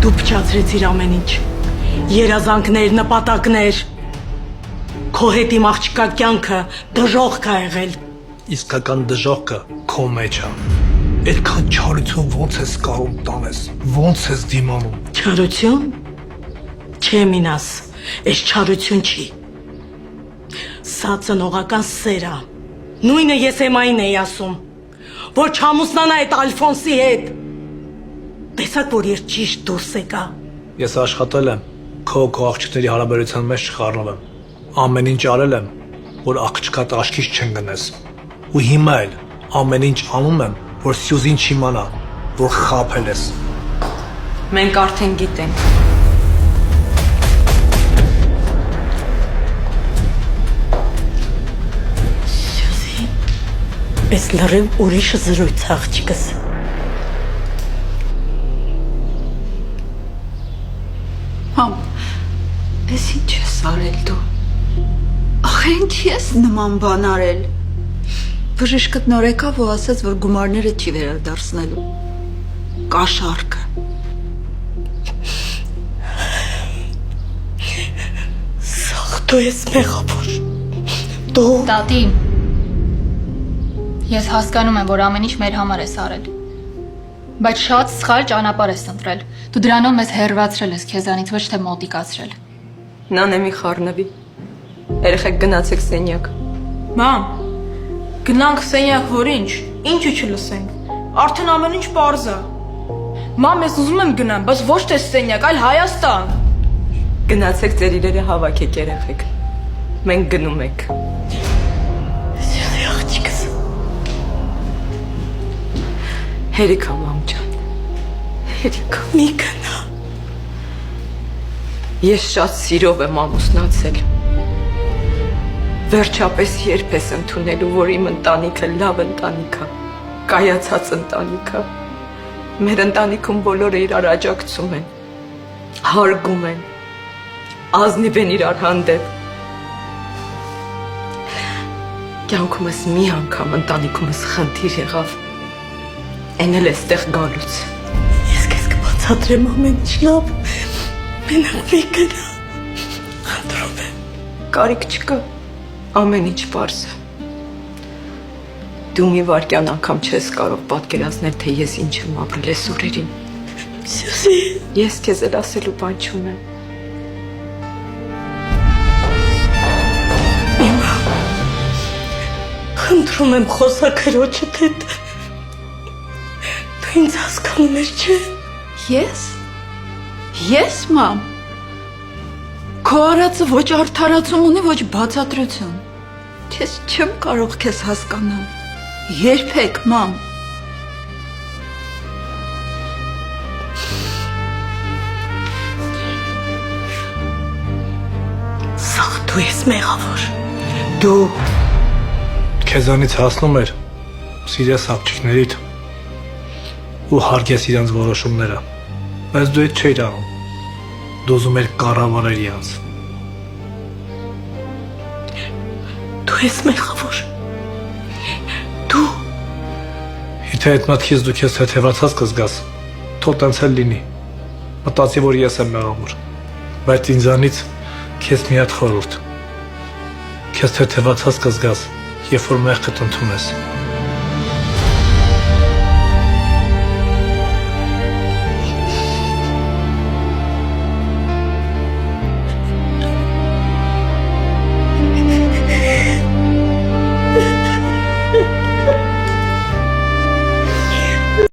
Դու փչացրեցիր ամեն ինչ։ Երազանքներ, նպատակներ։ Քո հետ իմ աղջկա կյանքը դժոխք ա եղել։ Իսկական դժոխքը քո մեջ է։ Այդքան չարություն ոնց ես կարող տանես, ոնց ես դիմանում։ Չարություն։ Չէ, Մինաս, այս չարություն չի։ Սա ծնողական սեր ա։ Նույնը ես Էմային էի ասում, որ չամուսնանա այդ Ալֆոնսի հետ։ Տեսակ, որ ես ճիշտ դուրս եկա։ Ես աշխատել եմ, քո աղջիկների հարաբերության մեջ չխառնվեմ։ Ամեն ինչ արել եմ, որ աղջկատ աչքից չընկնես։ Ու հիմա էլ ամեն ինչ անում եմ, որ Սյուզին չիմանա, որ խաբել ես։ Մենք արդեն գիտենք։ Սյուզի, ես լրիվ ուրիշ զրույց աղջիկս։ Մամ, ես ինչ ես արել դու։ Ախ, ինչ ես նման բան արել։ Բժիշկդ նոր եկավ ու ասաց, որ գումարները չի վերադարձնելու։ Կաշառքը։ Սաղ դու ես մեղավոր։ Դու։ Տատի, ես հասկանում եմ, որ ամեն ինչ մեր համար ես արել, բայց շատ սխալ ճանապարհ ես ընտրել։ Դու դրանով մեզ հեռացրել ես քեզանից, ոչ թե մոտիկացրել։ Նանեմի խառնվի։ Երեխեք գնացեք սենյակ։ Մամ, գնանք սենյակ, որ ինչ չլսենք։ Արդեն ամեն ինչ պարզ է։ Մամ, ես ուզում եմ գնամ, բայց ոչ թե սենյակ, այլ Հայաստան։ Գնացեք ձեր իրերը հավաքեք երեխեք։ Մենք գնում ենք։ Սյուզի աղջիկս։ Հերիքա մամ ջան։ Հերիքա։ Մի գնա։ Ես շատ սիրով եմ ամուսնացել։ Վերջապես երբ ես ընդունելու, որ իմ ընտանիքը լավ ընտանիք է, կայացած ընտանիք է։ Մեր ընտանիքում բոլորը իրար աջակցում են, հարգում են, ազնիվ են իրար հանդեպ։ Կյանքումս մի անգամ ընտանիքումս խնդիր եղավ, էն էլ էստեղ գալուց։ Ես քեզ կբացատրեմ ամեն ինչ լավ։ Մենակ մի գնա։ Խնդրում եմ։ Կարիք չկա, ամեն ինչ պարզ է։ Դու մի վայրկյան անգամ չես կարող պատկերացնել, թե ես ինչ եմ ապրել այս օրերին։ Սյուզի։ Ես քեզ էլ ասելու բան չունեմ։ Իմա։ Խնդրում եմ խոսակրոջդ հետ։ Դու ինձ հասկանում ես, չէ՞։ Ես։ Ես, մամ։ Քո արածը ոչ արդարացում ունի, ոչ բացատրություն։ Ես չեմ կարող քեզ հասկանալ։ Երբեք, մամ։ Սաղ դու ես մեղավոր։ Դու։ Քեզանից հասնում էր, սիրես աղջիկներիդ ու հարգես իրենց որոշումները, բայց դու այդ չէիր անում։ Դու ուզում էր կառավարել իրենց։ Դու ես մեղավոր։ Դու։ Եթե այդ մտքից դու քեզ թեթևացած կզգաս, թող տենց էլ լինի։ Մտածի, որ ես եմ մեղավոր, բայց ինձանից քեզ մի հատ խորհուրդ։ Քեզ թեթևացած կզգաս, երբ որ մեղքդ ընդունես։